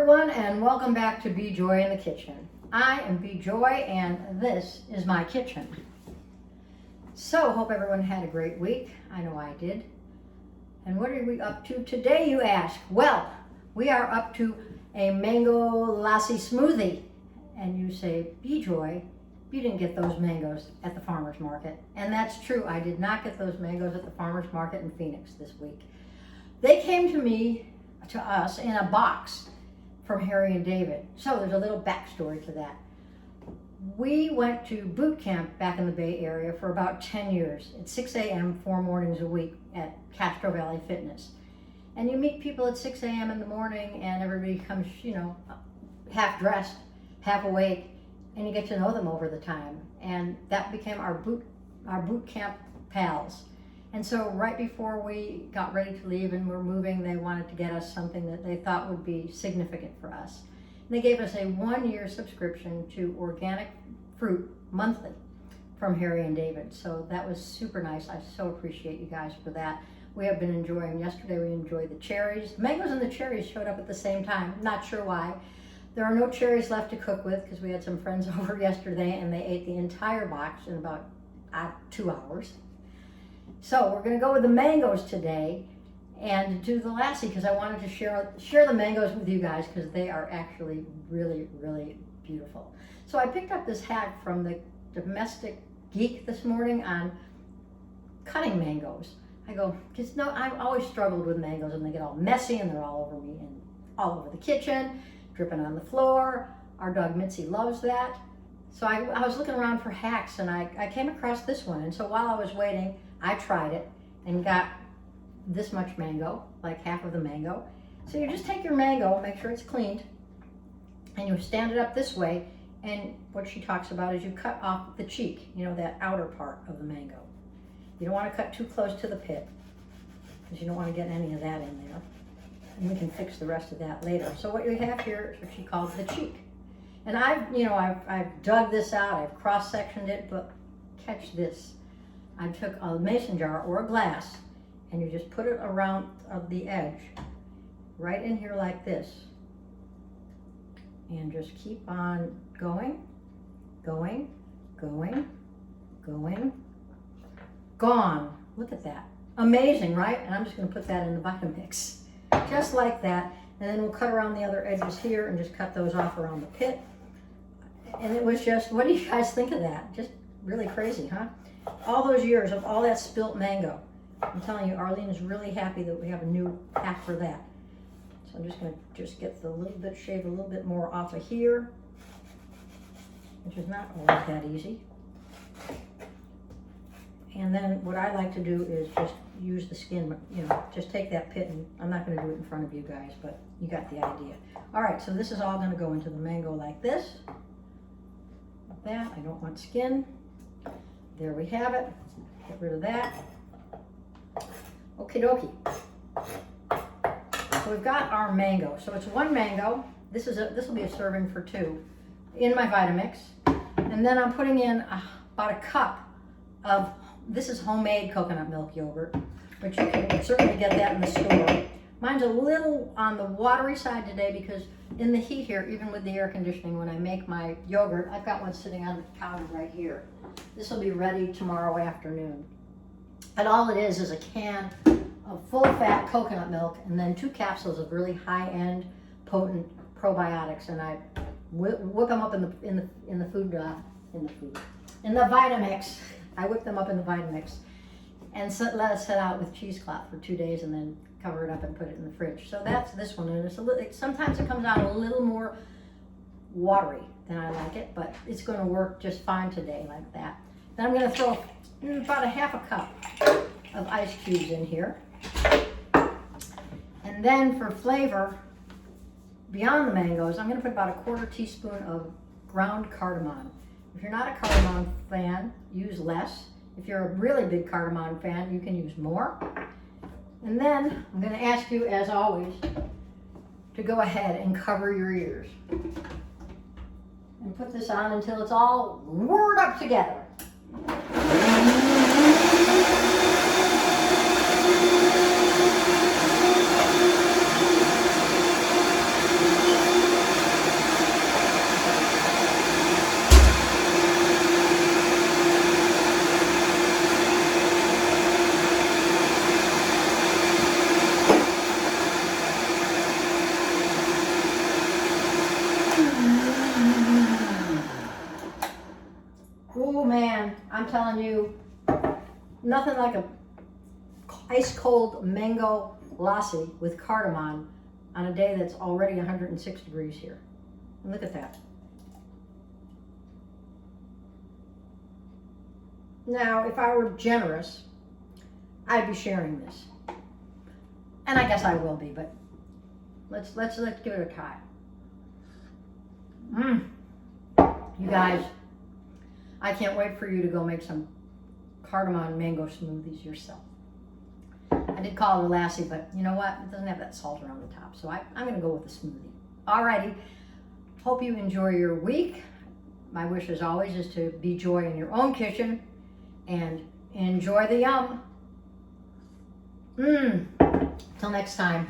everyone, and welcome back to Be Joy in the Kitchen. I am Be Joy, and this is my kitchen. So, hope everyone had a great week. I know I did. And what are we up to today, you ask? Well, we are up to a mango lassi smoothie. And you say, Be Joy, you didn't get those mangoes at the farmer's market. And that's true, I did not get those mangoes at the farmer's market in Phoenix this week. They came to us in a box from Harry and David. So there's a little backstory to that. We went to boot camp back in the Bay Area for about 10 years at 6 a.m. 4 mornings a week at Castro Valley Fitness. And you meet people at 6 a.m. in the morning and everybody comes, half dressed, half awake, and you get to know them over the time. And that became our boot camp pals. And so right before we got ready to leave and we're moving, they wanted to get us something that they thought would be significant for us. And they gave us a 1-year subscription to organic fruit monthly from Harry and David. So that was super nice. I so appreciate you guys for that. We have been enjoying, yesterday we enjoyed the cherries. The mangoes and the cherries showed up at the same time. Not sure why. There are no cherries left to cook with because we had some friends over yesterday and they ate the entire box in about 2 hours. So we're going to go with the mangoes today and do the lassi because I wanted to share the mangoes with you guys because they are actually really, really beautiful. So I picked up this hack from the Domestic Geek this morning on cutting mangoes. I go, because I've always struggled with mangoes and they get all messy and they're all over me and all over the kitchen, dripping on the floor. Our dog Mitzi loves that. So I was looking around for hacks and I came across this one. And so while I was waiting, I tried it and got this much mango, like half of the mango. So you just take your mango, make sure it's cleaned, and you stand it up this way. And what she talks about is you cut off the cheek, that outer part of the mango. You don't want to cut too close to the pit because you don't want to get any of that in there. And we can fix the rest of that later. So what you have here is what she calls the cheek. And I've dug this out, I've cross-sectioned it, but catch this. I took a mason jar or a glass and you just put it around the edge, right in here like this. And just keep on going, going, going, going, gone. Look at that. Amazing, right? And I'm just gonna put that in the Vitamix. Just like that. And then we'll cut around the other edges here and just cut those off around the pit. And it was just, what do you guys think of that? Just really crazy, huh? All those years of all that spilt mango. I'm telling you, Arlene is really happy that we have a new hack for that. So I'm just going to get shave a little bit more off of here, which is not always that easy. And then what I like to do is just use the skin, just take that pit, and I'm not going to do it in front of you guys, but you got the idea. All right, so this is all going to go into the mango like this. Like that, I don't want skin. There we have it. Get rid of that. Okie dokie. So we've got our mango. So it's 1 mango. This will be a serving for 2 in my Vitamix. And then I'm putting in about a cup of, this is homemade coconut milk yogurt, which you can certainly get that in the store. Mine's a little on the watery side today because in the heat here, even with the air conditioning, when I make my yogurt, I've got one sitting on the counter right here. This will be ready tomorrow afternoon. And all it is a can of full-fat coconut milk and then 2 capsules of really high-end, potent probiotics. And I whip them up in the Vitamix. I whip them up in the Vitamix and let it set out with cheesecloth for 2 days and then cover it up and put it in the fridge. So that's this one. And it's sometimes it comes out a little more watery than I like it, but it's going to work just fine today like that. Then I'm going to throw about a half a cup of ice cubes in here. And then for flavor, beyond the mangoes, I'm going to put about a 1/4 teaspoon of ground cardamom. If you're not a cardamom fan, use less. If you're a really big cardamom fan, you can use more. And then I'm going to ask you, as always, to go ahead and cover your ears. And put this on until it's all whirred up together. I'm telling you, nothing like a ice cold mango lassi with cardamom on a day that's already 106 degrees here. And look at that. Now, if I were generous, I'd be sharing this. And I guess I will be, but let's give it a try. You guys, I can't wait for you to go make some cardamom mango smoothies yourself. I did call it a lassi, but you know what? It doesn't have that salt around the top, so I'm going to go with a smoothie. Alrighty. Hope you enjoy your week. My wish, as always, is to be joy in your own kitchen and enjoy the yum. Till next time.